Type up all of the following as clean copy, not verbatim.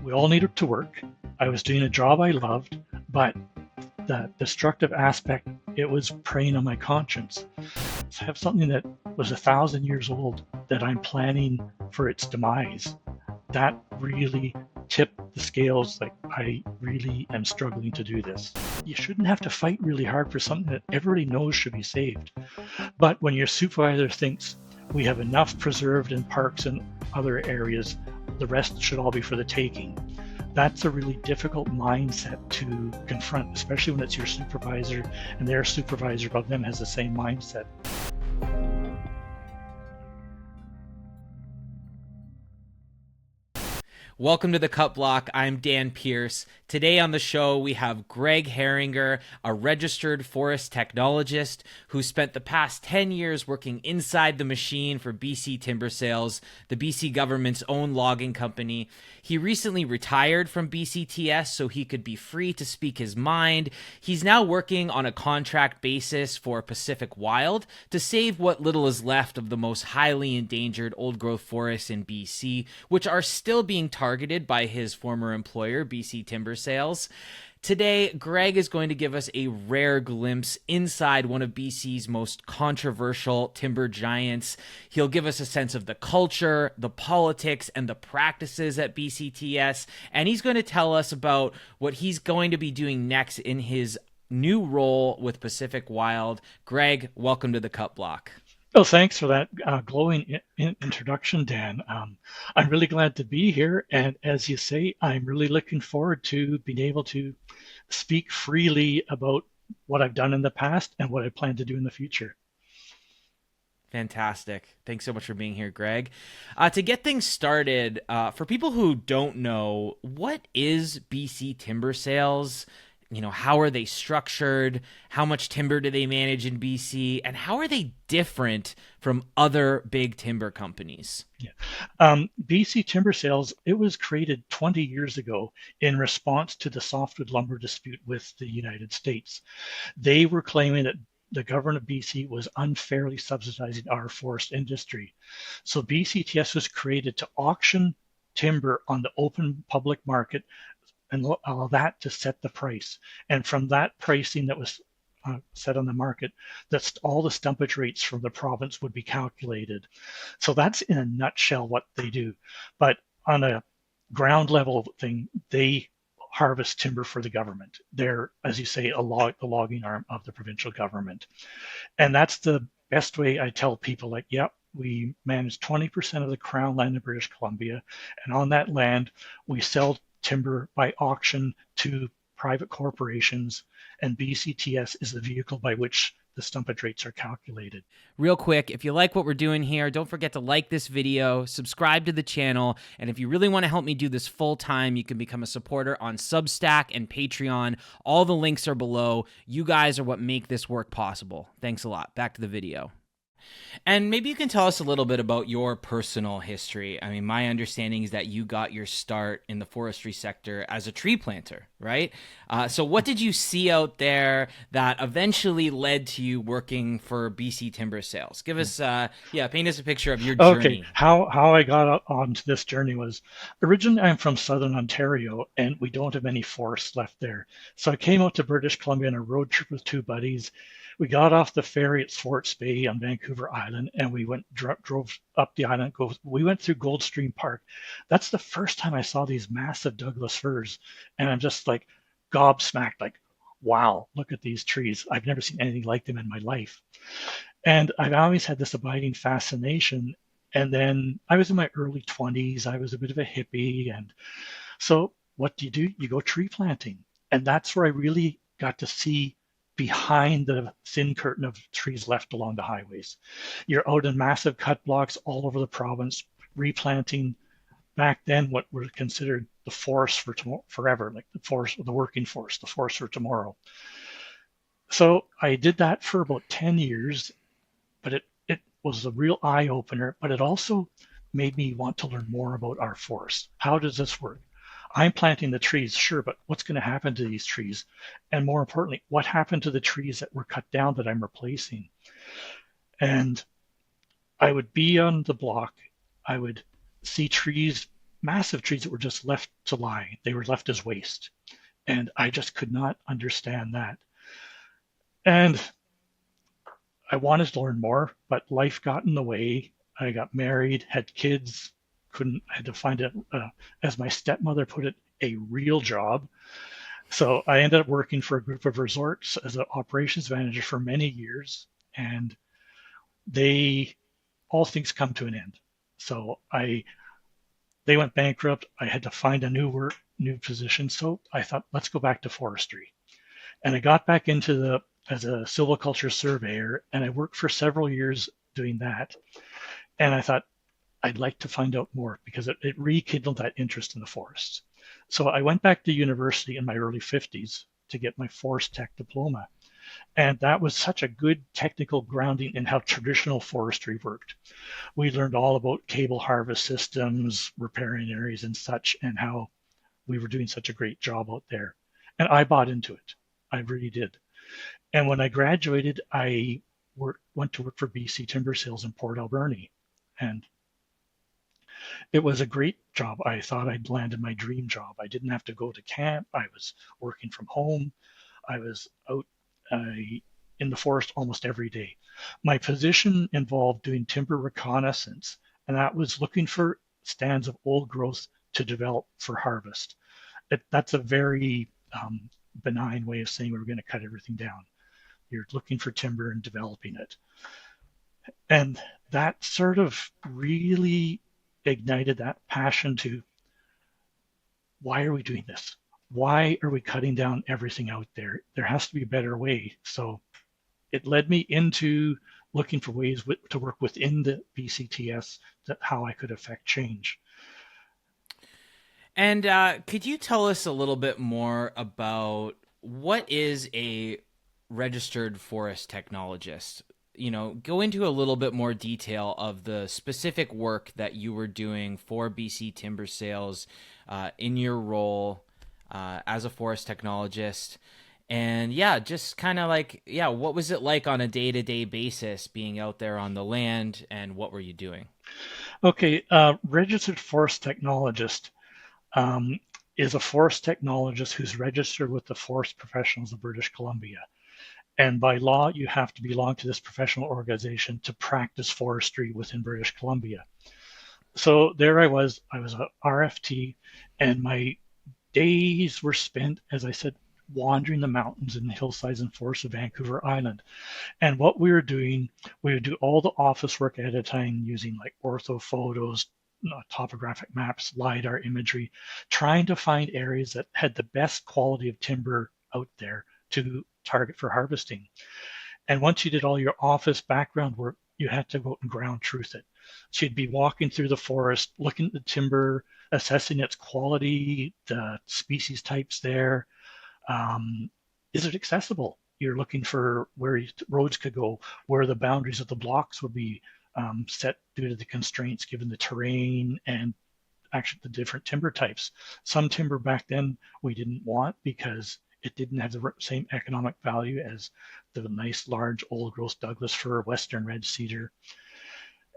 We all needed to work. I was doing a job I loved, but the destructive aspect, it was preying on my conscience. To have something that was 1,000 years old that I'm planning for its demise, that really tipped the scales. Like, I really am struggling to do this. You shouldn't have to fight really hard for something that everybody knows should be saved. But when your supervisor thinks we have enough preserved in parks and other areas, the rest should all be for the taking, that's a really difficult mindset to confront, especially when it's your supervisor and their supervisor above them has the same mindset. Welcome to the Cut Block. I'm Dan Pierce. Today on the show, we have Greg Herringer, a registered forest technologist who spent the past 10 years working inside the machine for BC Timber Sales, the BC government's own logging company. He recently retired from BCTS so he could be free to speak his mind. He's now working on a contract basis for Pacific Wild to save what little is left of the most highly endangered old-growth forests in BC, which are still being targeted by his former employer, BC Timber Sales. Today, Greg is going to give us a rare glimpse inside one of BC's most controversial timber giants. He'll give us a sense of the culture, the politics, and the practices at BCTS, and he's going to tell us about what he's going to be doing next in his new role with Pacific Wild. Greg, welcome to the Cut Block. Well, thanks for that glowing introduction, Dan. I'm really glad to be here. And as you say, I'm really looking forward to being able to speak freely about what I've done in the past and what I plan to do in the future. Fantastic. Thanks so much for being here, Greg. To get things started, for people who don't know, what is BC Timber Sales? How are they structured? How much timber do they manage in BC? And how are they different from other big timber companies? BC Timber Sales, it was created 20 years ago in response to the softwood lumber dispute with the United States. They were claiming that the government of BC was unfairly subsidizing our forest industry. So BCTS was created to auction timber on the open public market and allow that to set the price. And from that pricing that was set on the market, that's all the stumpage rates from the province would be calculated. So that's in a nutshell what they do. But on a ground level thing, they harvest timber for the government. They're, as you say, the logging arm of the provincial government. And that's the best way I tell people, like, we manage 20% of the Crown land in British Columbia. And on that land, we sell timber by auction to private corporations, and BCTS is the vehicle by which the stumpage rates are calculated. Real quick, if you like what we're doing here, don't forget to like this video, subscribe to the channel, and if you really want to help me do this full time, you can become a supporter on Substack and Patreon. All the links are below. You guys are what make this work possible. Thanks a lot. Back to the video. And maybe you can tell us a little bit about your personal history. I mean, my understanding is that you got your start in the forestry sector as a tree planter, right? So what did you see out there that eventually led to you working for BC Timber Sales? Give us, paint us a picture of your journey. Okay, how I got onto this journey was, originally I'm from Southern Ontario and we don't have any forests left there. So I came out to British Columbia on a road trip with two buddies. We got off the ferry at Forts Bay on Vancouver Island, and we drove up the island. We went through Goldstream Park. That's the first time I saw these massive Douglas firs, and I'm just like gobsmacked, like, wow, look at these trees. I've never seen anything like them in my life. And I've always had this abiding fascination. And then I was in my early 20s. I was a bit of a hippie. And so what do? You go tree planting. And that's where I really got to see behind the thin curtain of trees left along the highways. You're out in massive cut blocks all over the province, replanting back then what were considered the forest for forever, like the working forest, the forest for tomorrow. So I did that for about 10 years, but it was a real eye opener, but it also made me want to learn more about our forests. How does this work? I'm planting the trees, sure, but what's going to happen to these trees? And more importantly, what happened to the trees that were cut down that I'm replacing? And I would be on the block. I would see trees massive trees that were just left to lie. They were left as waste. And I just could not understand that. And I wanted to learn more, but life got in the way. I got married, had kids, couldn't, I had to find it, as my stepmother put it, a real job. So I ended up working for a group of resorts as an operations manager for many years. And they, all things come to an end. So they went bankrupt. I had to find a new position. So I thought, let's go back to forestry. And I got back into as a silviculture surveyor, and I worked for several years doing that. And I thought I'd like to find out more because it rekindled that interest in the forests. So I went back to university in my early 50s to get my forest tech diploma. And that was such a good technical grounding in how traditional forestry worked. We learned all about cable harvest systems, riparian areas, and such, and how we were doing such a great job out there. And I bought into it. I really did. And when I graduated, I went to work for BC Timber Sales in Port Alberni. And it was a great job. I thought I'd landed my dream job. I didn't have to go to camp. I was working from home. I was out in the forest almost every day. My position involved doing timber reconnaissance, and that was looking for stands of old growth to develop for harvest. That's a very benign way of saying we're going to cut everything down. You're looking for timber and developing it. And that sort of really ignited that passion to, why are we doing this? Why are we cutting down everything out there? There has to be a better way. So it led me into looking for ways to work within the BCTS, how I could affect change. And could you tell us a little bit more about what is a registered forest technologist? Go into a little bit more detail of the specific work that you were doing for BC Timber Sales in your role as a forest technologist. And yeah, just kind of like, yeah, what was it like on a day-to-day basis being out there on the land, and what were you doing? Okay, registered forest technologist um, is a forest technologist who's registered with the Forest Professionals of British Columbia. And by law, you have to belong to this professional organization to practice forestry within British Columbia. So there I was a RFT, and my days were spent, as I said, wandering the mountains and the hillsides and forests of Vancouver Island. And what we were doing, we would do all the office work at a time using like ortho photos, topographic maps, LiDAR imagery, trying to find areas that had the best quality of timber out there to target for harvesting. And once you did all your office background work, you had to go out and ground truth it. So you'd be walking through the forest, looking at the timber, assessing its quality, the species types there. Um, is it accessible? You're looking for where roads could go, where the boundaries of the blocks would be set due to the constraints given the terrain and actually the different timber types. Some timber back then we didn't want because it didn't have the same economic value as the nice large old growth Douglas fir, Western red cedar.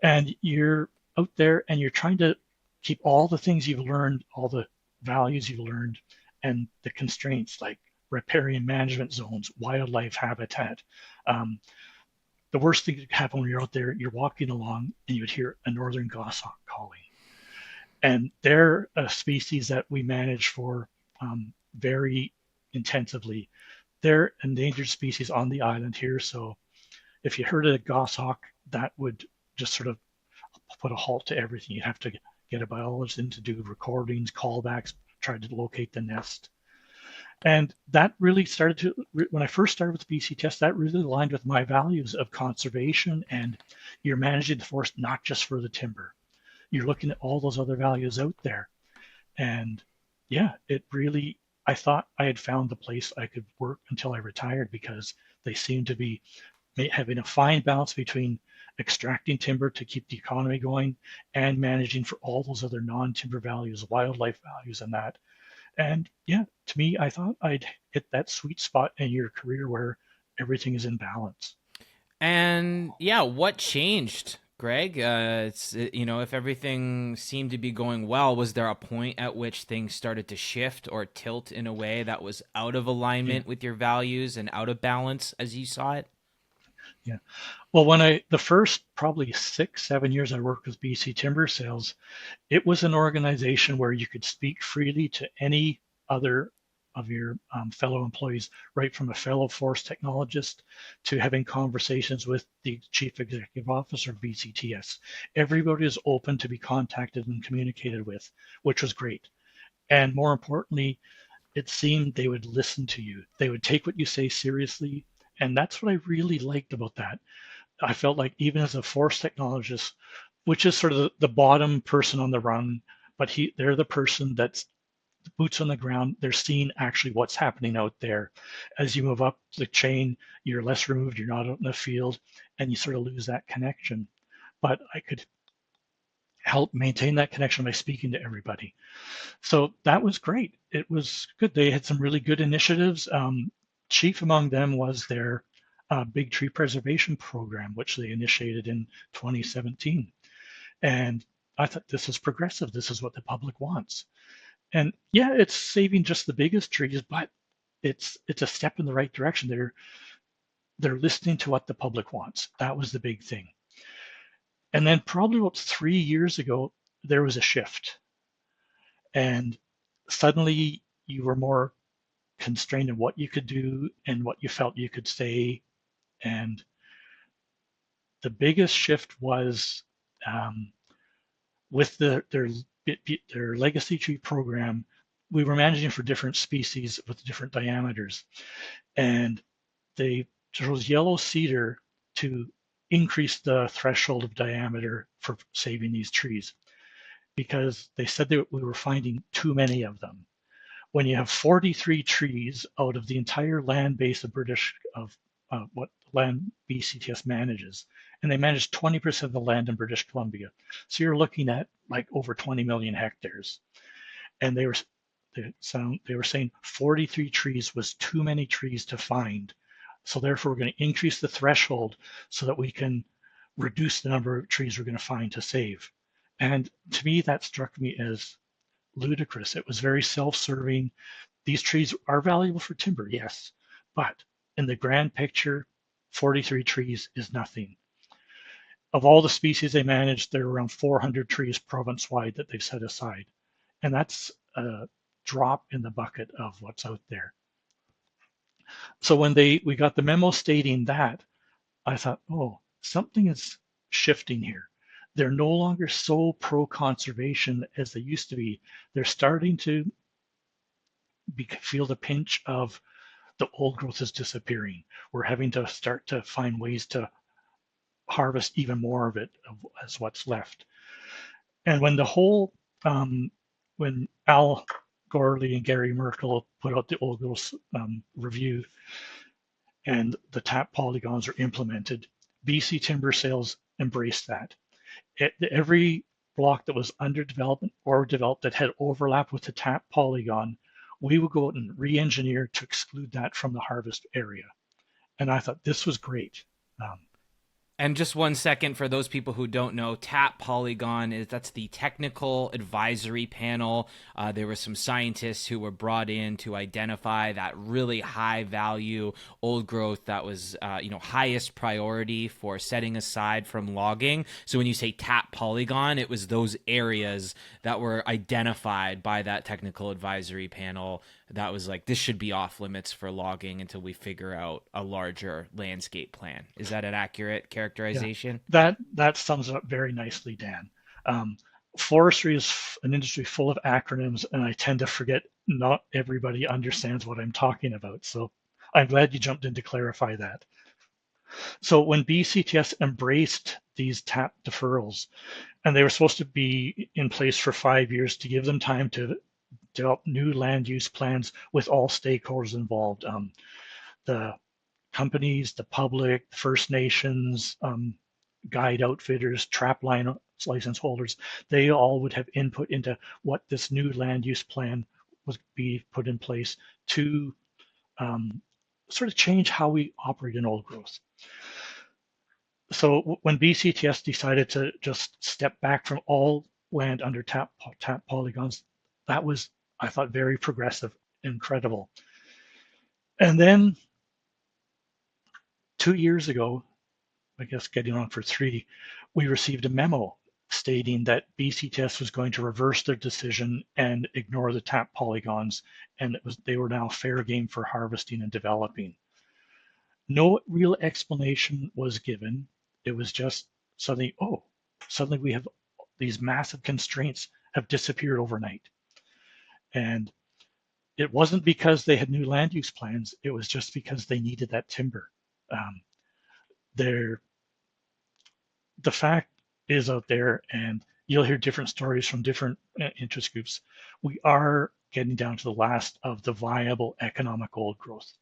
And you're out there and you're trying to keep all the things you've learned, all the values you've learned, and the constraints like riparian management zones, wildlife habitat. Um, the worst thing that could happen when you're out there, you're walking along and you would hear a northern goshawk calling. And they're a species that we manage for very intensively. They're endangered species on the island here. So if you heard of a goshawk, that would just sort of put a halt to everything. You'd have to get a biologist in to do recordings, callbacks, try to locate the nest. And that really started to, when I first started with BCTS, that really aligned with my values of conservation, and you're managing the forest not just for the timber. You're looking at all those other values out there. And yeah, it really, I thought I had found the place I could work until I retired because they seemed to be having a fine balance between extracting timber to keep the economy going and managing for all those other non-timber values, wildlife values, and that. And yeah, to me, I thought I'd hit that sweet spot in your career where everything is in balance. And yeah, what changed Greg, if everything seemed to be going well, was there a point at which things started to shift or tilt in a way that was out of Yeah, alignment with your values and out of balance as you saw it? yeah. Well, the first probably 6, 7 years I worked with BC Timber Sales, it was an organization where you could speak freely to any other of your fellow employees, right from a fellow forest technologist to having conversations with the chief executive officer of BCTS. Everybody is open to be contacted and communicated with, which was great. And more importantly, it seemed they would listen to you. They would take what you say seriously. And that's what I really liked about that. I felt like even as a forest technologist, which is sort of the bottom person on the rung, but they're the person that's boots on the ground. They're seeing actually what's happening out there. As you move up the chain, you're less removed, you're not out in the field, and you sort of lose that connection. But I could help maintain that connection by speaking to everybody. So that was great. It was good. They had some really good initiatives. Chief among them was their big tree preservation program, which they initiated in 2017. And I thought this is progressive. This is what the public wants. And yeah, it's saving just the biggest trees, but it's a step in the right direction. They're listening to what the public wants. That was the big thing. And then probably about 3 years ago, there was a shift, and suddenly you were more constrained in what you could do and what you felt you could say. And the biggest shift was um, with their legacy tree program. We were managing for different species with different diameters, and they chose yellow cedar to increase the threshold of diameter for saving these trees because they said that we were finding too many of them. When you have 43 trees out of the entire land base of what land BCTS manages, and they manage 20% of the land in British Columbia. So you're looking at like over 20 million hectares. And they were saying 43 trees was too many trees to find. So therefore, we're going to increase the threshold so that we can reduce the number of trees we're going to find to save. And to me, that struck me as ludicrous. It was very self-serving. These trees are valuable for timber, yes, but in the grand picture, 43 trees is nothing. Of all the species they manage, there are around 400 trees province-wide that they've set aside. And that's a drop in the bucket of what's out there. So when we got the memo stating that, I thought, oh, something is shifting here. They're no longer so pro-conservation as they used to be. They're starting to feel the pinch of the old growth is disappearing. We're having to start to find ways to harvest even more of it as what's left. And when Al Gorley and Gary Merkel put out the old growth review and the tap polygons are implemented, BC Timber Sales embraced that. Every block that was under development or developed that had overlap with the tap polygon, we would go out and re-engineer to exclude that from the harvest area. And I thought this was great. Um, And just 1 second for those people who don't know, TAP Polygon that's the technical advisory panel. There were some scientists who were brought in to identify that really high value old growth that was highest priority for setting aside from logging. So when you say TAP Polygon, it was those areas that were identified by that technical advisory panel that was like, this should be off limits for logging until we figure out a larger landscape plan. Is that an accurate yeah, characterization? that sums it up very nicely, Dan. Um, Forestry is an industry full of acronyms, and I tend to forget not everybody understands what I'm talking about. So I'm glad you jumped in to clarify that. So when BCTS embraced these TAP deferrals, and they were supposed to be in place for 5 years to give them time to develop new land use plans with all stakeholders involved, the companies, the public, First Nations, guide outfitters, trap line license holders, they all would have input into what this new land use plan would be put in place to sort of change how we operate in old growth. So when BCTS decided to just step back from all land under tap polygons, that was, I thought, very progressive, incredible. And then 2 years ago, I guess getting on for three, we received a memo stating that BCTS was going to reverse their decision and ignore the tap polygons, and they were now fair game for harvesting and developing. No real explanation was given. It was just suddenly, oh, suddenly we have these massive constraints have disappeared overnight. And it wasn't because they had new land use plans. It was just because they needed that timber. Um, the fact is out there, and you'll hear different stories from different interest groups. We are getting down to the last of the viable economic old growth.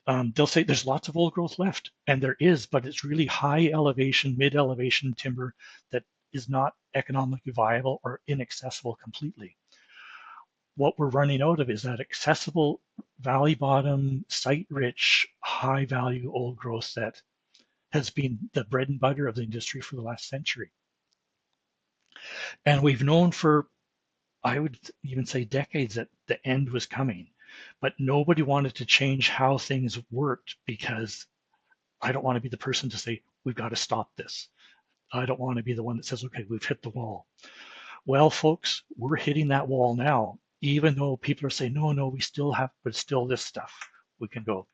They'll say there's lots of old growth left, and there is, but it's really high elevation, mid elevation timber that is not economically viable or inaccessible completely. What we're running out of is that accessible valley bottom, site rich, high value old growth that has been the bread and butter of the industry for the last century. And we've known for, I would even say, decades that the end was coming, but nobody wanted to change how things worked because I don't want to be the person to say, we've got to stop this. I don't want to be the one that says, okay, we've hit the wall. Well, folks, we're hitting that wall now, even though people are saying, no, no, we still have, but still this stuff, we can go.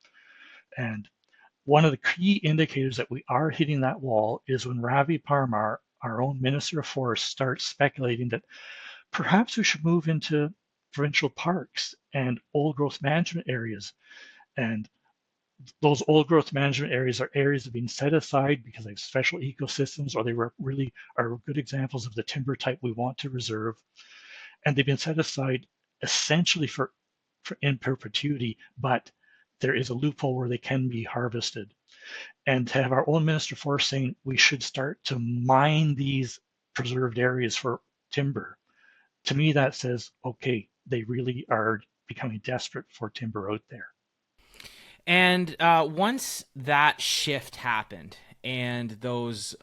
And one of the key indicators that we are hitting that wall is when Ravi Parmar, our own Minister of Forest, starts speculating that perhaps we should move into provincial parks and old growth management areas. And those old growth management areas are areas that have been set aside because they have special ecosystems, or they were really are good examples of the timber type we want to reserve. And they've been set aside essentially for in perpetuity, but there is a loophole where they can be harvested. And to have our own Minister of Forest saying we should start to mine these preserved areas for timber, to me that says, okay, they really are becoming desperate for timber out there. And once that shift happened and those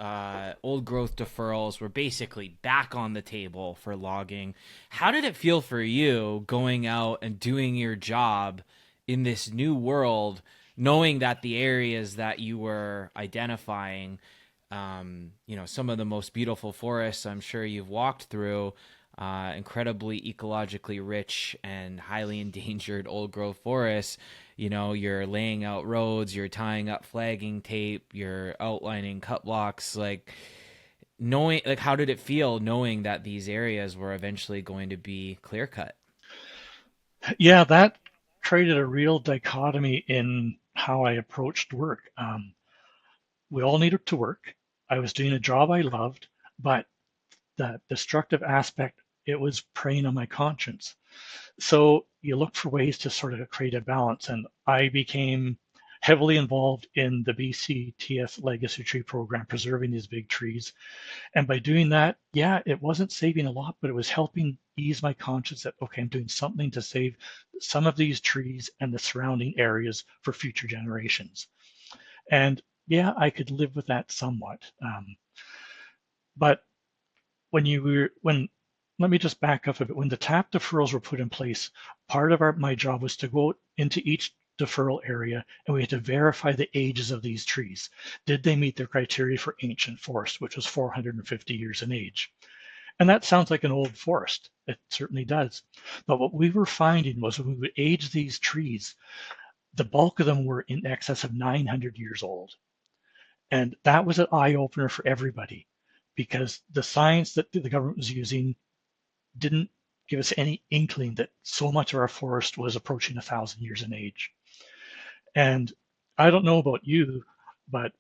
old growth deferrals were basically back on the table for logging, how did it feel for you going out and doing your job in this new world, knowing that the areas that you were identifying, some of the most beautiful forests I'm sure you've walked through, incredibly ecologically rich and highly endangered old growth forests, you're laying out roads, you're tying up flagging tape, you're outlining cut blocks, knowing, how did it feel knowing that these areas were eventually going to be clear cut? Yeah, that created a real dichotomy in how I approached work. We all needed to work. I was doing a job I loved, but the destructive aspect, it was preying on my conscience. So you look for ways to sort of create a balance. And I became heavily involved in the BCTS legacy tree program, preserving these big trees. And by doing that, yeah, it wasn't saving a lot, but it was helping ease my conscience that, okay, I'm doing something to save some of these trees and the surrounding areas for future generations. And yeah, I could live with that somewhat. But when let me just back up a bit. When the TAP deferrals were put in place, part of my job was to go into each deferral area and we had to verify the ages of these trees. Did they meet their criteria for ancient forest, which was 450 years in age? And that sounds like an old forest. It certainly does. But what we were finding was when we would age these trees, the bulk of them were in excess of 900 years old. And that was an eye opener for everybody because the science that the government was using didn't give us any inkling that so much of our forest was approaching 1,000 years in age. And I don't know about you, but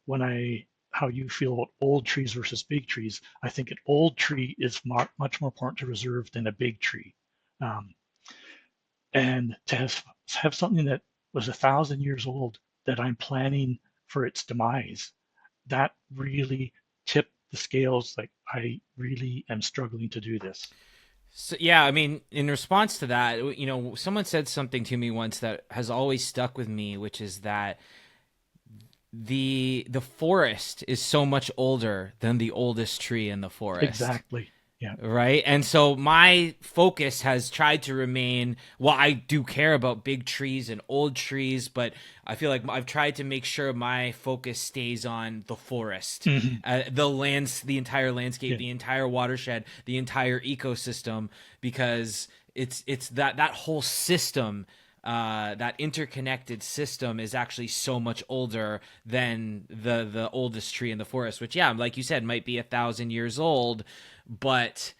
how you feel about old trees versus big trees, I think an old tree is much more important to reserve than a big tree. Um, and to have something that was 1,000 years old that I'm planning for its demise, that really tipped the scales. Like I really am struggling to do this. So yeah, I mean, in response to that, someone said something to me once that has always stuck with me, which is that the forest is so much older than the oldest tree in the forest. Exactly. Yeah. Right. And so my focus has tried to remain, well, I do care about big trees and old trees, but I feel like I've tried to make sure my focus stays on the forest, Hmm. the entire landscape, Yeah. the entire watershed, the entire ecosystem, because it's that whole system, that interconnected system is actually so much older than the oldest tree in the forest, which, yeah, like you said, might be 1,000 years old, but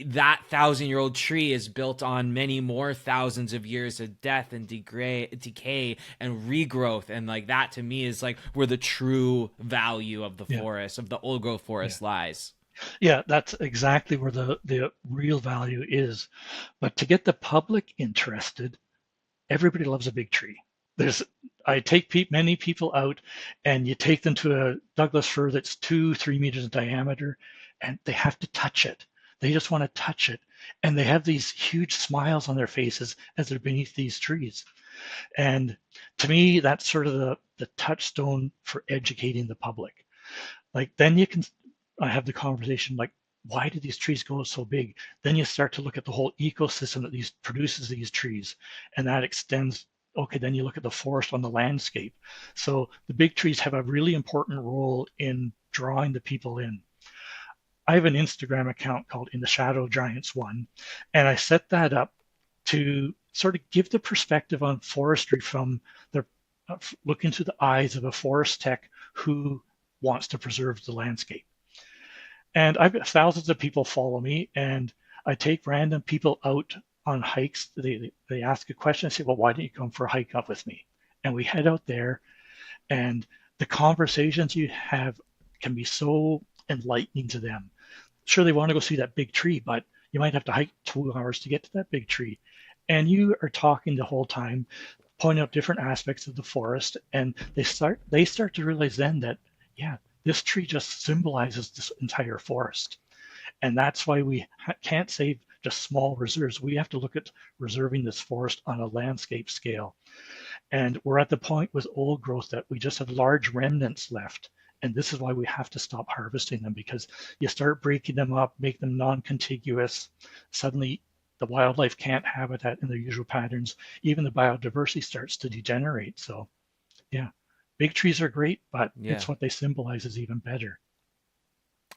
that 1,000-year-old tree is built on many more thousands of years of death and decay and regrowth, and like that to me is like where the true value of the Yeah. forest, of the old growth Yeah. forest, lies. Yeah. That's exactly where the real value is. But to get the public interested, everybody loves a big tree. There's, I take many people out, and you take them to a Douglas fir that's 2, 3 meters in diameter, and they have to touch it. They just want to touch it, and they have these huge smiles on their faces as they're beneath these trees. And to me, that's sort of the touchstone for educating the public. Like then you can I have the conversation like, why do these trees grow so big? Then you start to look at the whole ecosystem that these produces these trees, and that extends. Okay, then you look at the forest on the landscape. So the big trees have a really important role in drawing the people in. I have an Instagram account called In the Shadow Giants One, and I set that up to sort of give the perspective on forestry from the looking through the eyes of a forest tech who wants to preserve the landscape. And I've got thousands of people follow me, and I take random people out on hikes. They ask a question. I say, well, why don't you come for a hike up with me? And we head out there, and the conversations you have can be so enlightening to them. Sure, they want to go see that big tree, but you might have to hike 2 hours to get to that big tree. And you are talking the whole time, pointing out different aspects of the forest, and they start to realize then that, yeah, this tree just symbolizes this entire forest. And that's why we can't save just small reserves. We have to look at reserving this forest on a landscape scale. And we're at the point with old growth that we just have large remnants left. And this is why we have to stop harvesting them, because you start breaking them up, make them non-contiguous. Suddenly, the wildlife can't habitat in their usual patterns. Even the biodiversity starts to degenerate. So, yeah, big trees are great, but Yeah, it's what they symbolize is even better.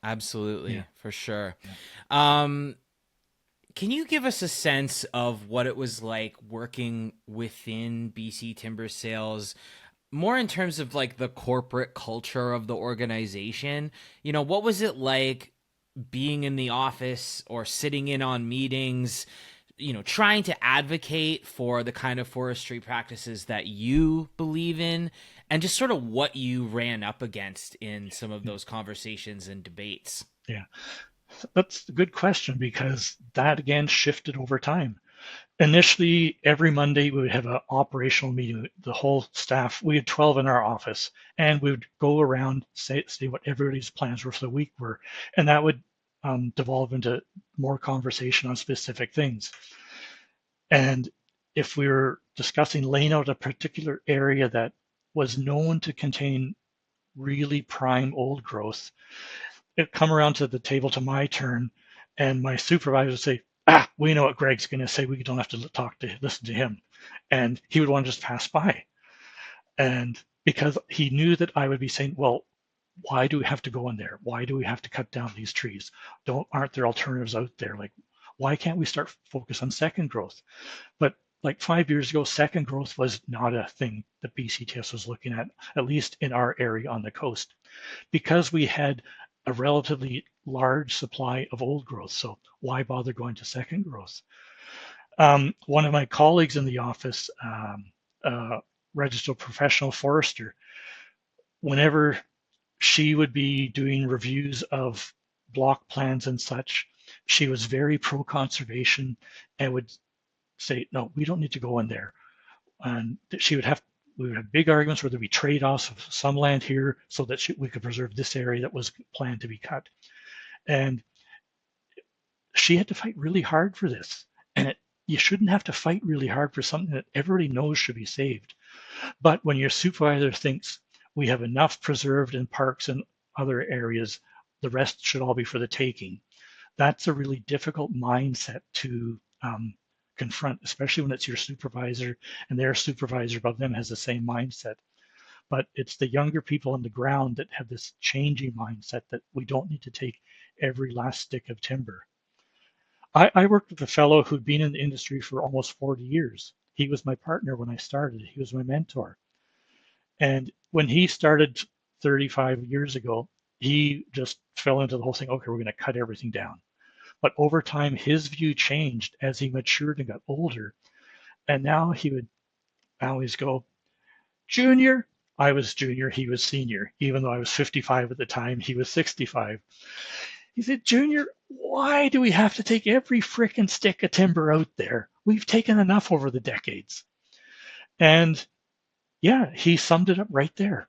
Yeah. absolutely, for sure. Yeah. Um, Can you give us a sense of what it was like working within BC Timber Sales, more in terms of like the corporate culture of the organization? What was it like being in the office or sitting in on meetings, trying to advocate for the kind of forestry practices that you believe in, and just sort of what you ran up against in some of those conversations and debates? Yeah. That's a good question because that again shifted over time. Initially, every Monday we would have an operational meeting. The whole staff, we had 12 in our office, and we would go around, say what everybody's plans were for the week were, and that would devolve into more conversation on specific things. And if we were discussing laying out a particular area that was known to contain really prime old growth, it come around to the table to my turn, and my supervisor would say, we know what Greg's going to say. We don't have to listen to him. And he would want to just pass by. And because he knew that I would be saying, well, why do we have to go in there? Why do we have to cut down these trees? Aren't there alternatives out there? Like, why can't we start focus on second growth? But like 5 years ago, second growth was not a thing that BCTS was looking at least in our area on the coast, because we had a relatively large supply of old growth. So why bother going to second growth? One of my colleagues in the office, registered professional forester, whenever she would be doing reviews of block plans and such, she was very pro conservation and would say, no, we don't need to go in there. And we would have big arguments where there'd be trade-offs of some land here so that we could preserve this area that was planned to be cut. And she had to fight really hard for this. And you shouldn't have to fight really hard for something that everybody knows should be saved. But when your supervisor thinks, We have enough preserved in parks and other areas. The rest should all be for the taking. That's a really difficult mindset to confront, especially when it's your supervisor and their supervisor above them has the same mindset. But it's the younger people on the ground that have this changing mindset that we don't need to take every last stick of timber. I worked with a fellow who'd been in the industry for almost 40 years. He was my partner when I started. He was my mentor. And when he started 35 years ago, he just fell into the whole thing, okay, we're going to cut everything down. But over time, his view changed as he matured and got older. And now he would always go, Junior, I was junior, he was senior. Even though I was 55 at the time, he was 65. He said, Junior, why do we have to take every frickin' stick of timber out there? We've taken enough over the decades. And yeah, he summed it up right there.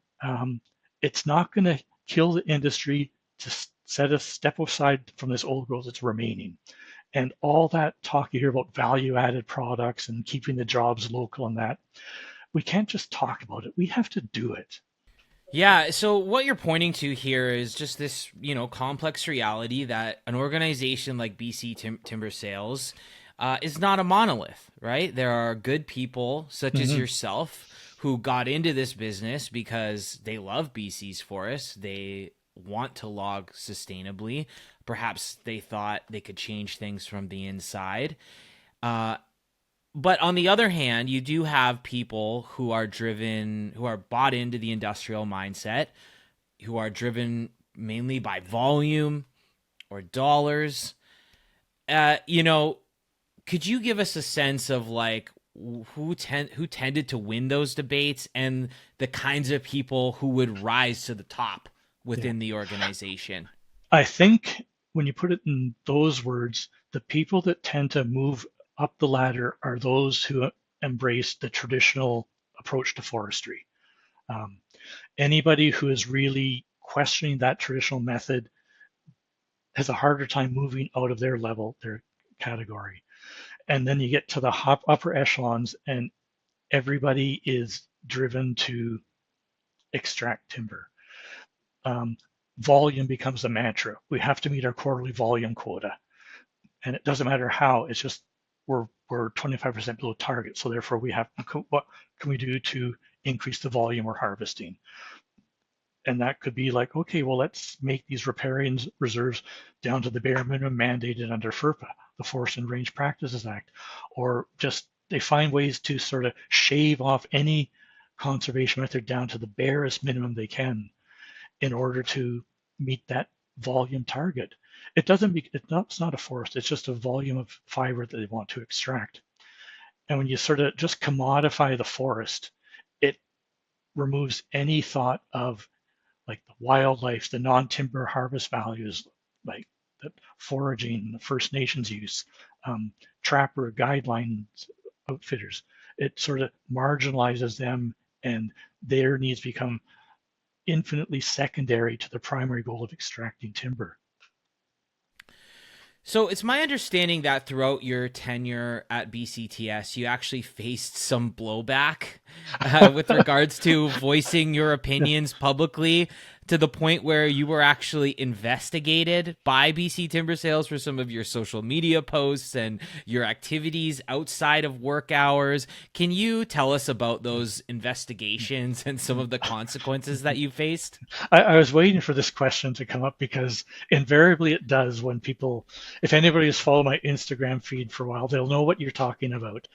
It's not going to kill the industry to set a step aside from this old growth that's remaining. And all that talk you hear about value added products and keeping the jobs local and that, we can't just talk about it. We have to do it. Yeah, so what you're pointing to here is just this, complex reality that an organization like Timber Sales is not a monolith, right? There are good people such as yourself who got into this business because they love BC's forests. They want to log sustainably. Perhaps they thought they could change things from the inside. But on the other hand, you do have people who are bought into the industrial mindset, who are driven mainly by volume or dollars. Could you give us a sense of like who tended to win those debates and the kinds of people who would rise to the top within the organization? I think when you put it in those words, the people that tend to move up the ladder are those who embrace the traditional approach to forestry. Anybody who is really questioning that traditional method has a harder time moving out of their level, their category. And then you get to the upper echelons, and everybody is driven to extract timber. Volume becomes the mantra. We have to meet our quarterly volume quota. And it doesn't matter how, it's just we're 25% below target. So therefore what can we do to increase the volume we're harvesting? And that could be like, okay, well, let's make these riparian reserves down to the bare minimum mandated under FERPA, the Forest and Range Practices Act, or just they find ways to sort of shave off any conservation method down to the barest minimum they can in order to meet that volume target. It's not a forest, it's just a volume of fiber that they want to extract. And when you sort of just commodify the forest, it removes any thought of like the wildlife, the non-timber harvest values, like the foraging, the First Nations use, trapper guidelines, outfitters. It sort of marginalizes them and their needs become infinitely secondary to the primary goal of extracting timber. So it's my understanding that throughout your tenure at BCTS, you actually faced some blowback with regards to voicing your opinions publicly, to the point where you were actually investigated by BC Timber Sales for some of your social media posts and your activities outside of work hours. Can you tell us about those investigations and some of the consequences that you faced? I was waiting for this question to come up because invariably it does when people, if anybody has followed my Instagram feed for a while, they'll know what you're talking about.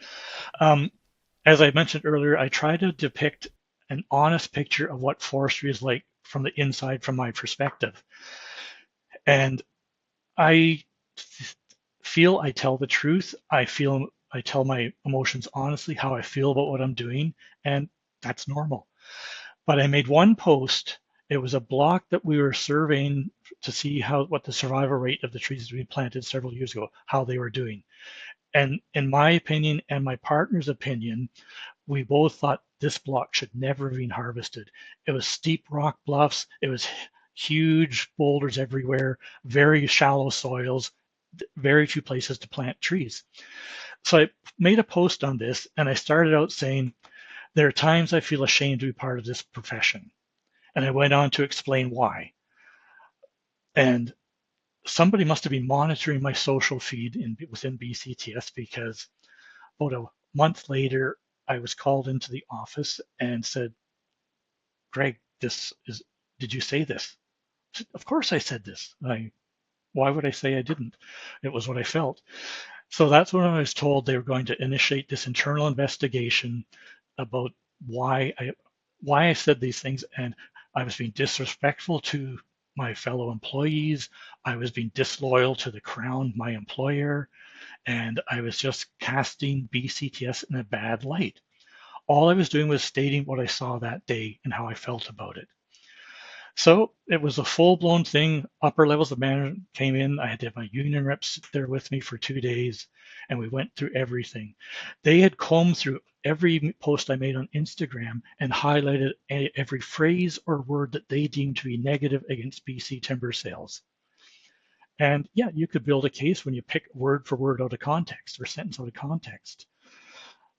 As I mentioned earlier, I try to depict an honest picture of what forestry is like from the inside, from my perspective. And I feel I tell the truth. I tell my emotions honestly, how I feel about what I'm doing, and that's normal. But I made one post. It was a block that we were surveying to see what the survival rate of the trees that we planted several years ago, how they were doing. And in my opinion and my partner's opinion, we both thought this block should never have been harvested. It was steep rock bluffs. It was huge boulders everywhere, very shallow soils, very few places to plant trees. So I made a post on this and I started out saying, there are times I feel ashamed to be part of this profession. And I went on to explain why. And somebody must have been monitoring my social feed within BCTS, because about a month later, I was called into the office and said, Greg, did you say this? I said, of course I said this. Why would I say I didn't? It was what I felt. So that's when I was told they were going to initiate this internal investigation about why I said these things, and I was being disrespectful to my fellow employees. I was being disloyal to the Crown, my employer, and I was just casting BCTS in a bad light. All I was doing was stating what I saw that day and how I felt about it. So it was a full-blown thing. Upper levels of management came in. I had to have my union reps sit there with me for 2 days, and we went through everything. They had combed through every post I made on Instagram and highlighted every phrase or word that they deemed to be negative against BC timber sales. And yeah, you could build a case when you pick word for word out of context or sentence out of context.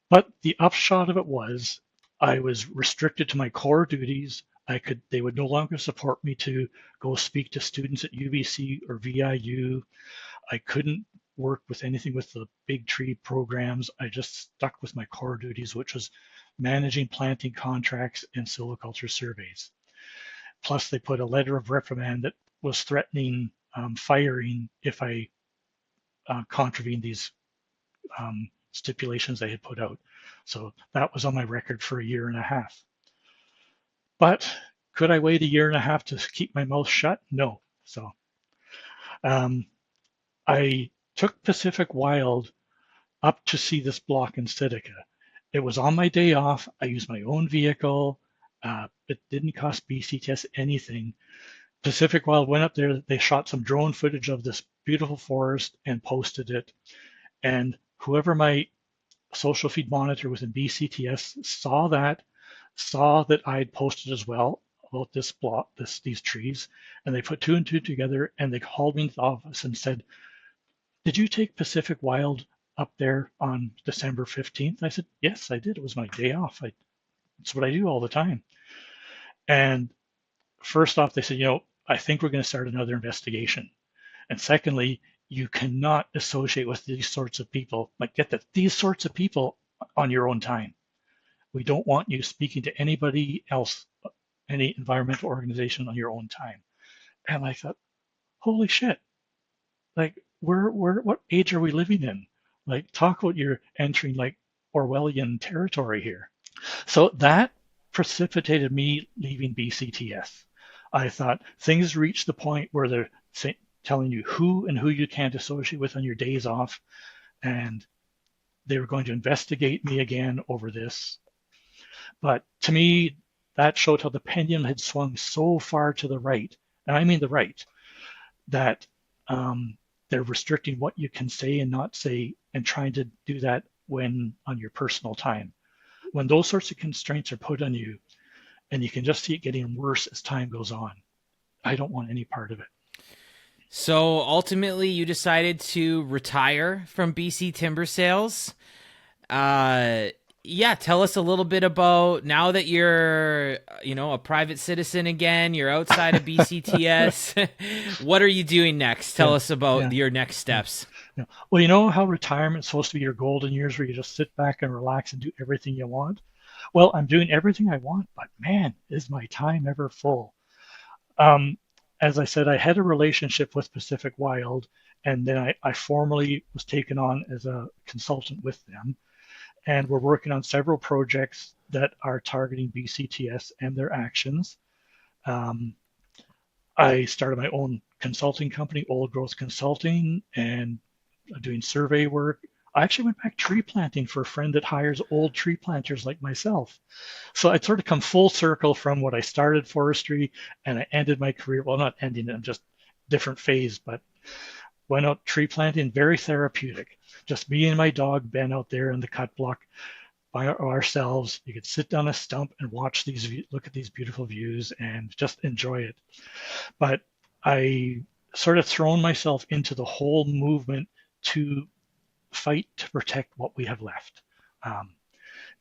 But the upshot of it was I was restricted to my core duties. They would no longer support me to go speak to students at UBC or VIU. I couldn't work with anything with the big tree programs. I just stuck with my core duties, which was managing planting contracts and silviculture surveys. Plus, they put a letter of reprimand that was threatening firing if I contravened these stipulations they had put out. So that was on my record for a year and a half. But could I wait a year and a half to keep my mouth shut? No. So um, I took Pacific Wild up to see this block in Tsitika. It was on my day off. I used my own vehicle. It didn't cost BCTS anything. Pacific Wild went up there. They shot some drone footage of this beautiful forest and posted it. And whoever my social feed monitor within BCTS saw that I'd posted as well about this block, these trees, and they put two and two together, and they called me into the office and said, "Did you take Pacific Wild up there on December 15th?" I said, "Yes, I did. It was my day off. It's what I do all the time." And first off, they said, "I think we're going to start another investigation." And secondly, you cannot associate with these sorts of people, like get that, these sorts of people on your own time. We don't want you speaking to anybody else, any environmental organization on your own time. And I thought, holy shit, like what age are we living in? Like, talk about you're entering like Orwellian territory here. So that precipitated me leaving BCTS. I thought things reached the point where they're telling you who you can't associate with on your days off, and they were going to investigate me again over this. But to me, that showed how the pendulum had swung so far to the right, and I mean the right, that they're restricting what you can say and not say, and trying to do that when on your personal time. When those sorts of constraints are put on you, and you can just see it getting worse as time goes on, I don't want any part of it. So ultimately, you decided to retire from BC timber sales. Yeah, tell us a little bit about, now that you're, a private citizen again, you're outside of BCTS. What are you doing next? Tell us about your next steps. Yeah. Well, you know how retirement's supposed to be your golden years where you just sit back and relax and do everything you want? Well, I'm doing everything I want, but man, is my time ever full. Um, as I said, I had a relationship with Pacific Wild, and then I formally was taken on as a consultant with them. And we're working on several projects that are targeting BCTS and their actions. Um, I started my own consulting company, Old Growth Consulting, and doing survey work. I actually went back tree planting for a friend that hires old tree planters like myself. So I'd sort of come full circle from what I started forestry, and I ended my career, well, not ending it, I'm just different phase, but went out tree planting, very therapeutic. Just me and my dog Ben out there in the cut block by ourselves. You could sit down a stump and look at these beautiful views and just enjoy it. But I sort of thrown myself into the whole movement to fight to protect what we have left.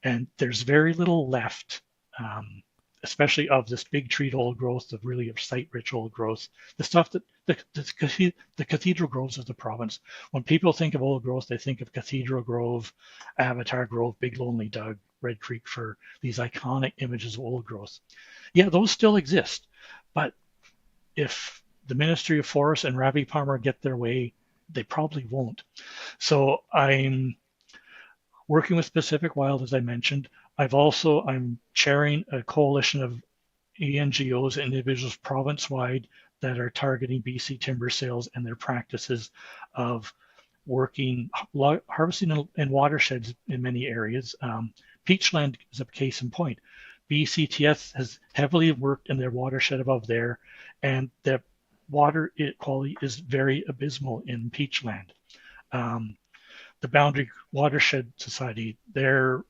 And there's very little left. especially of this big treat old growth, of really of site-rich old growth, the stuff that the cathedral groves of the province. When people think of old growth, they think of Cathedral Grove, Avatar Grove, Big Lonely Doug, Red Creek Fir, these iconic images of old growth. Yeah, those still exist, but if the Ministry of Forests and Ravi Palmer get their way, they probably won't. So I'm working with Pacific Wild, as I mentioned. I'm chairing a coalition of NGOs and individuals province-wide that are targeting BC timber sales and their practices of working, harvesting in watersheds in many areas. Peachland is a case in point. BCTS has heavily worked in their watershed above there, and the water quality is very abysmal in Peachland. The Boundary Watershed Society, their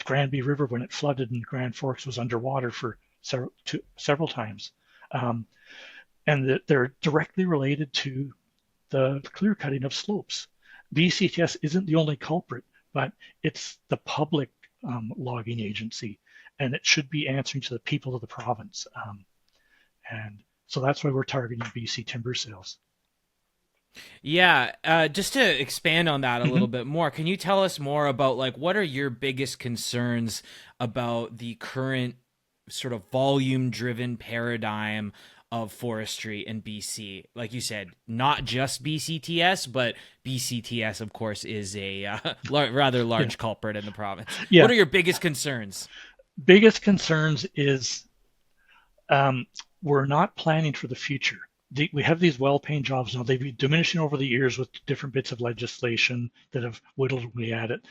Granby River, when it flooded in Grand Forks, was underwater for several times. And that they're directly related to the clear cutting of slopes. BCTS isn't the only culprit, but it's the public logging agency, and it should be answering to the people of the province. And so that's why we're targeting BC timber sales. Yeah, just to expand on that a Mm-hmm. little bit more, can you tell us more about like what are your biggest concerns about the current sort of volume-driven paradigm of forestry in BC? Like you said, not just BCTS, but BCTS, of course, is a rather Yeah, large culprit in the province. What yeah. are your biggest concerns? Biggest concerns is um, we're not planning for the future. We have these well-paying jobs now. They've been diminishing over the years with different bits of legislation that have whittled away at it.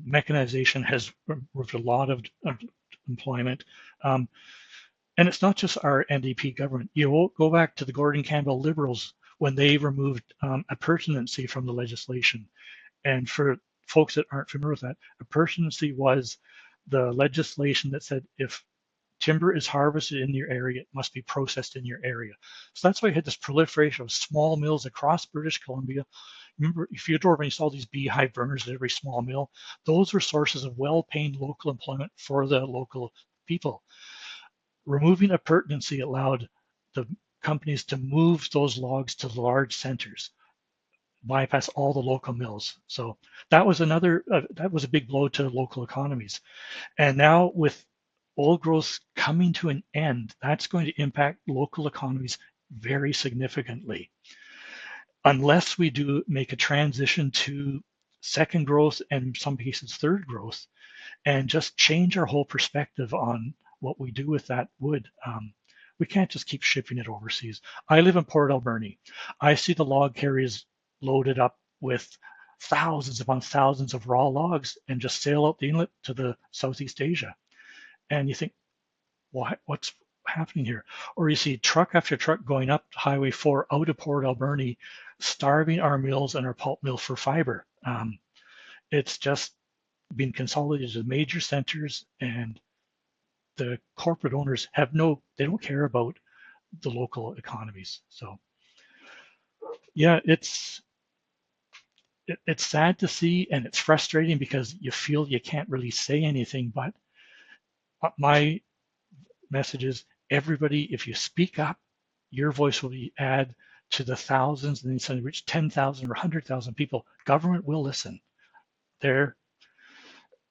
Mechanization has removed a lot of employment. Um, and it's not just our NDP government. You will go back to the Gordon Campbell Liberals when they removed appurtenancy from the legislation. And for folks that aren't familiar with that, appurtenancy was the legislation that said if timber is harvested in your area, it must be processed in your area. So that's why you had this proliferation of small mills across British Columbia. Remember, if you drove and you saw these beehive burners at every small mill, those were sources of well-paying local employment for the local people. Removing appurtenancy allowed the companies to move those logs to the large centers, bypass all the local mills. So that was a big blow to local economies. And now with old growth coming to an end, that's going to impact local economies very significantly. Unless we do make a transition to second growth and in some cases third growth, and just change our whole perspective on what we do with that wood. We can't just keep shipping it overseas. I live in Port Alberni. I see the log carriers loaded up with thousands upon thousands of raw logs and just sail out the inlet to the Southeast Asia. And you think, what's happening here? Or you see truck after truck going up Highway 4 out of Port Alberni, starving our mills and our pulp mill for fiber. It's just been consolidated to major centers, and the corporate owners they don't care about the local economies. So yeah, it's sad to see, and it's frustrating because you feel you can't really say anything. But my message is, everybody, if you speak up, your voice will be add to the thousands, and then suddenly reach 10,000 or 100,000 people. Government will listen. There,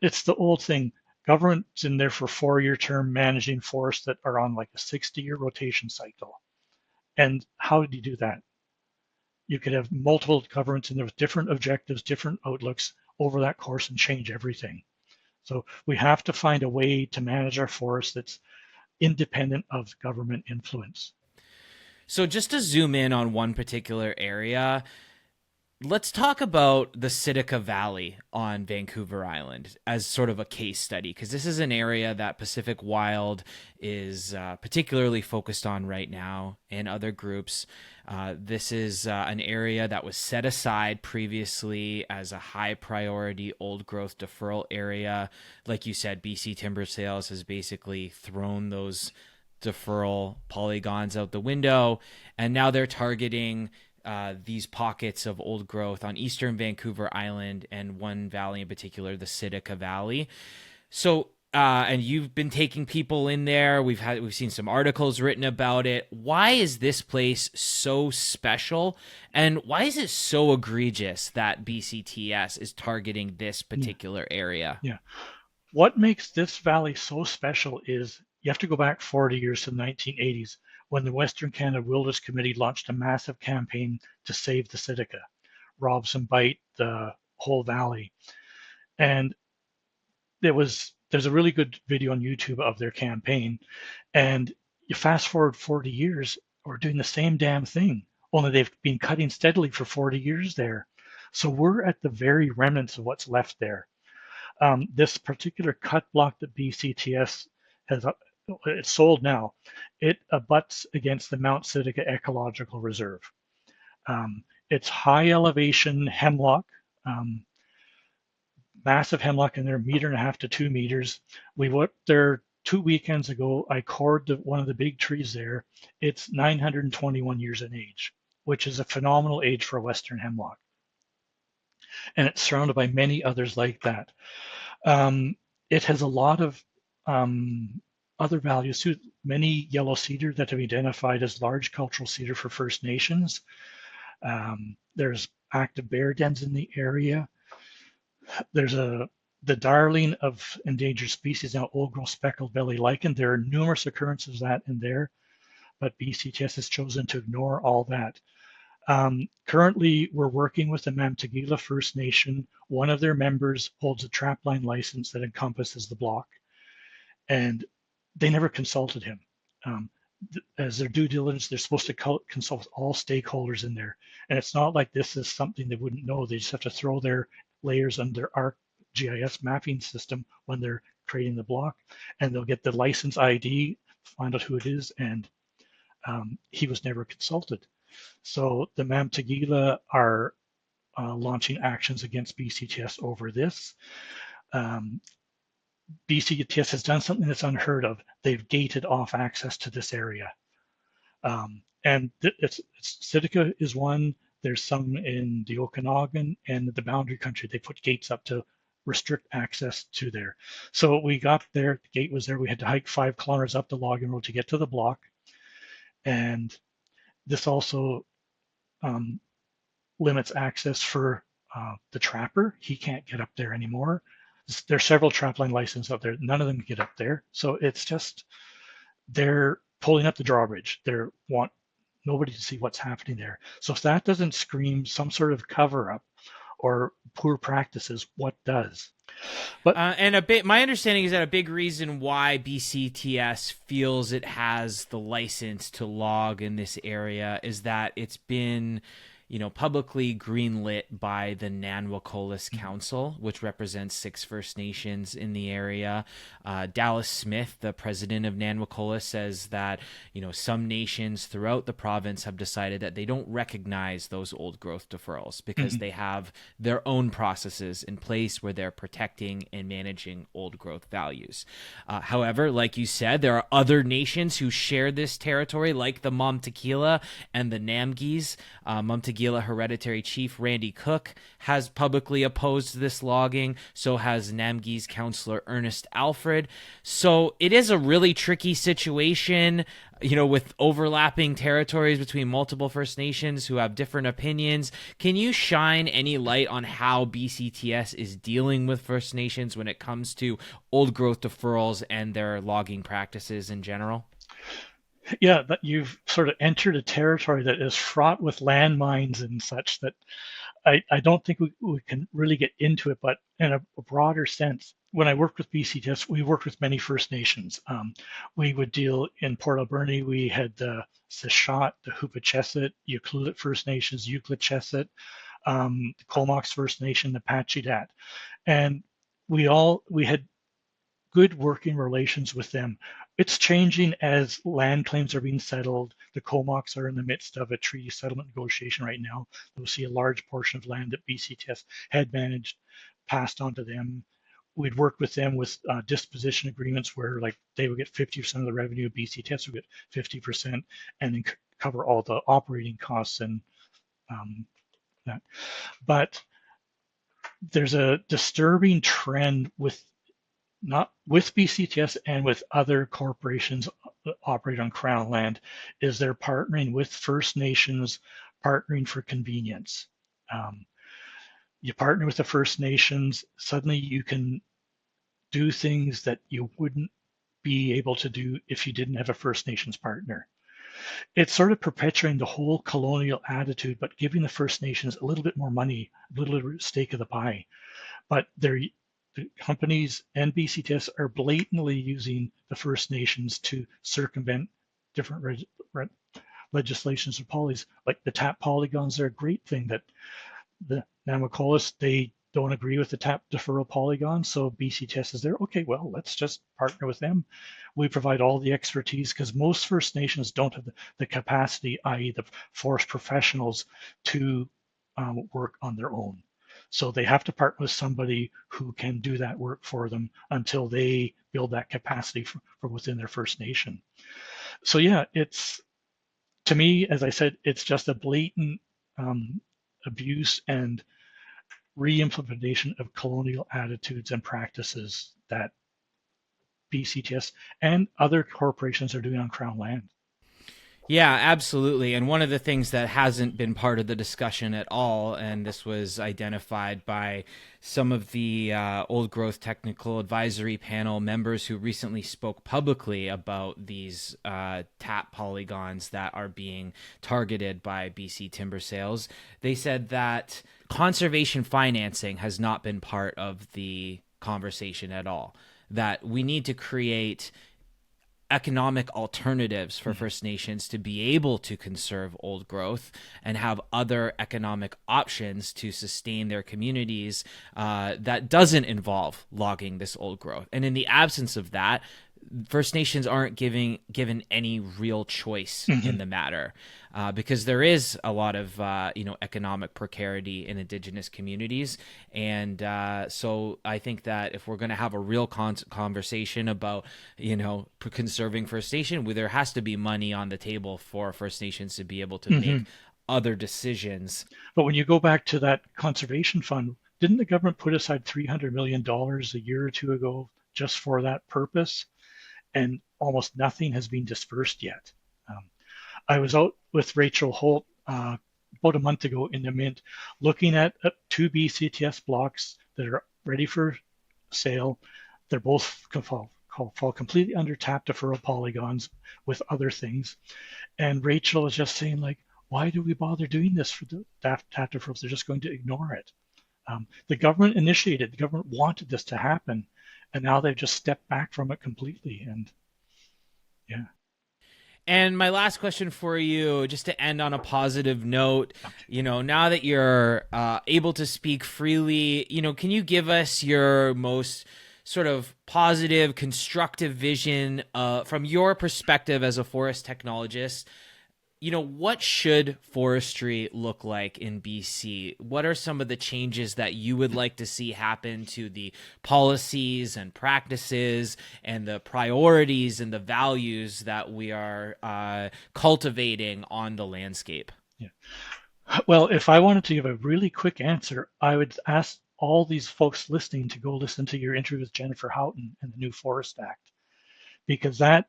it's the old thing. Government's in there for 4-year term managing forests that are on like a 60-year rotation cycle. And how did you do that? You could have multiple governments in there with different objectives, different outlooks over that course and change everything. So we have to find a way to manage our forests that's independent of government influence. So just to zoom in on one particular area, let's talk about the Tsitika Valley on Vancouver Island as sort of a case study, because this is an area that Pacific Wild is particularly focused on right now, and other groups. This is an area that was set aside previously as a high priority old growth deferral area. Like you said, BC Timber Sales has basically thrown those deferral polygons out the window, and now they're targeting these pockets of old growth on eastern Vancouver Island and one valley in particular, the Tsitika Valley. So and you've been taking people in there. We've seen some articles written about it. Why is this place so special, and why is it so egregious that BCTS is targeting this Yeah, particular area? yeah. What makes this valley so special is you have to go back 40 years to the 1980s when the Western Canada Wilderness Committee launched a massive campaign to save the Tsitika, Robson Bight, the whole valley. And there's a really good video on YouTube of their campaign. And you fast forward 40 years, we're doing the same damn thing, only they've been cutting steadily for 40 years there. So we're at the very remnants of what's left there. This particular cut block that BCTS has, it's sold now. It abuts against the Mount Tsitika Ecological Reserve. It's high elevation hemlock, um, massive hemlock in there, 1.5 to 2 meters. We went there 2 weekends ago. I cored one of the big trees there. It's 921 years in age, which is a phenomenal age for a Western hemlock. And it's surrounded by many others like that. Um, it has a lot of other values too. Many yellow cedar that have been identified as large cultural cedar for First Nations. There's active bear dens in the area. There's the darling of endangered species now, old-growth speckled belly lichen. There are numerous occurrences of that in there, but BCTS has chosen to ignore all that. Currently, we're working with the Mamtagila First Nation. One of their members holds a trapline license that encompasses the block, and they never consulted him. Um, as their due diligence, they're supposed to consult all stakeholders in there. And it's not like this is something they wouldn't know. They just have to throw their layers under our GIS mapping system when they're creating the block, and they'll get the license ID, find out who it is, and he was never consulted. So the Mamtagila are launching actions against BCTS over this. Um, BCTS has done something that's unheard of. They've gated off access to this area. And Tsitika is one. There's some in the Okanagan and the Boundary Country. They put gates up to restrict access to there. So we got there, the gate was there. We had to hike 5 kilometers up the logging road to get to the block. And this also limits access for the trapper. He can't get up there anymore. There's several trapline licenses up there. None of them can get up there. So it's just, they're pulling up the drawbridge. They want nobody to see what's happening there. So if that doesn't scream some sort of cover up or poor practices, what does? But My understanding is that a big reason why BCTS feels it has the license to log in this area is that it's been, publicly greenlit by the Nanwakolis Council, which represents 6 First Nations in the area. Dallas Smith, the president of Nanwakolis, says that, some nations throughout the province have decided that they don't recognize those old growth deferrals because they have their own processes in place where they're protecting and managing old growth values. However, like you said, there are other nations who share this territory, like the Mamtagila and the Namgis. Mamtagila Hereditary Chief Randy Cook has publicly opposed this logging. So has Namgis Councillor Ernest Alfred. So it is a really tricky situation, with overlapping territories between multiple First Nations who have different opinions. Can you shine any light on how BCTS is dealing with First Nations when it comes to old growth deferrals and their logging practices in general? yeah, that you've sort of entered a territory that is fraught with landmines and such that I don't think we can really get into it, but in a broader sense, when I worked with BCTS, we worked with many First Nations. We would deal in Port Alberni, we had the Sishat, the Hoopachesit, Ucluelet First Nations, Euclid-Chesit, the Comox First Nation, the Pachidat. And we had good working relations with them. It's changing as land claims are being settled. The Comox are in the midst of a treaty settlement negotiation right now. We'll see a large portion of land that BCTS had managed passed on to them. We'd work with them with disposition agreements where like they would get 50% of the revenue, BCTS would get 50%, and then cover all the operating costs and that. But there's a disturbing trend with not with BCTS and with other corporations that operate on Crown land, is they're partnering with First Nations, partnering for convenience. Um, you partner with the First Nations, suddenly you can do things that you wouldn't be able to do if you didn't have a First Nations partner. It's sort of perpetuating the whole colonial attitude, but giving the First Nations a little bit more money, a little stake of the pie. But the companies and BCTS are blatantly using the First Nations to circumvent different legislations or policies. Like the tap polygons are a great thing that the Namaqualis, they don't agree with the tap deferral polygon. So BCTS is there. Okay, well, let's just partner with them. We provide all the expertise because most First Nations don't have the capacity, i.e. the forest professionals, to work on their own. So they have to partner with somebody who can do that work for them until they build that capacity for within their First Nation. So yeah, it's, to me, as I said, it's just a blatant abuse and re-implementation of colonial attitudes and practices that BCTS and other corporations are doing on Crown land. Yeah, absolutely. And one of the things that hasn't been part of the discussion at all, and this was identified by some of the old growth technical advisory panel members who recently spoke publicly about these tap polygons that are being targeted by BC timber sales. They said that conservation financing has not been part of the conversation at all. That we need to create economic alternatives for First Nations to be able to conserve old growth and have other economic options to sustain their communities that doesn't involve logging this old growth. And in the absence of that, First Nations aren't given any real choice in the matter, because there is a lot of economic precarity in Indigenous communities, and so I think that if we're going to have a real conversation about conserving First Nation, there has to be money on the table for First Nations to be able to make other decisions. But when you go back to that conservation fund, didn't the government put aside $300 million a year or two ago just for that purpose? And almost nothing has been dispersed yet. I was out with Rachel Holt about a month ago in the Mint looking at two BCTS blocks that are ready for sale. They're both fall completely under tap deferral polygons with other things. And Rachel was just saying, like, why do we bother doing this for the tap deferrals? They're just going to ignore it. The government initiated, the government wanted this to happen, and now they've just stepped back from it completely. And yeah. And my last question for you, just to end on a positive note, now that you're able to speak freely, can you give us your most sort of positive, constructive vision from your perspective as a forest technologist? What should forestry look like in BC? What are some of the changes that you would like to see happen to the policies and practices and the priorities and the values that we are cultivating on the landscape? Yeah. Well, if I wanted to give a really quick answer, I would ask all these folks listening to go listen to your interview with Jennifer Houghton and the new Forest Act, because that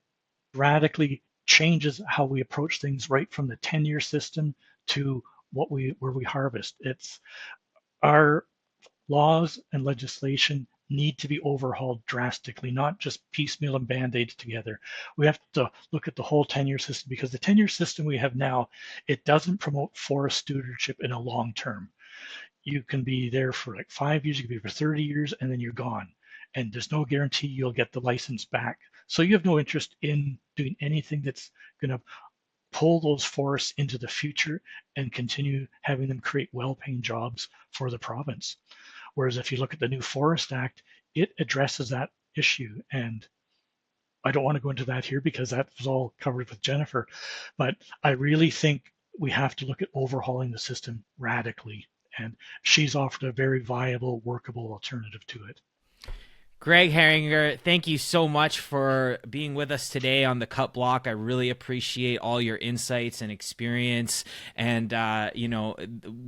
radically changes how we approach things right from the tenure system to where we harvest. It's our laws and legislation need to be overhauled drastically, not just piecemeal and band-aids together. We have to look at the whole tenure system, because the tenure system we have now, it doesn't promote forest stewardship in a long term. You can be there for like 5 years, you can be for 30 years, and then you're gone. And there's no guarantee you'll get the license back. So you have no interest in doing anything that's going to pull those forests into the future and continue having them create well-paying jobs for the province. Whereas if you look at the new Forest Act, it addresses that issue. And I don't want to go into that here because that was all covered with Jennifer, but I really think we have to look at overhauling the system radically. And she's offered a very viable, workable alternative to it. Greg Herringer, thank you so much for being with us today on the Cut Block. I really appreciate all your insights and experience. And,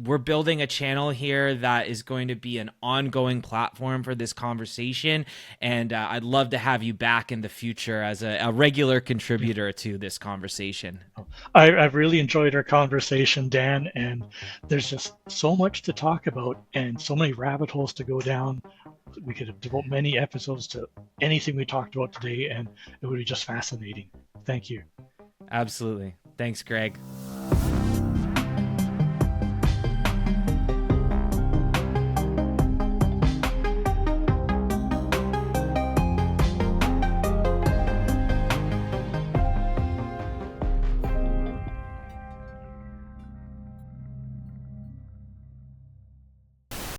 we're building a channel here that is going to be an ongoing platform for this conversation. And I'd love to have you back in the future as a regular contributor to this conversation. I've really enjoyed our conversation, Dan, and there's just so much to talk about and so many rabbit holes to go down. We could devote many episodes to anything we talked about today, and it would be just fascinating. Thank you. Absolutely. Thanks, Greg.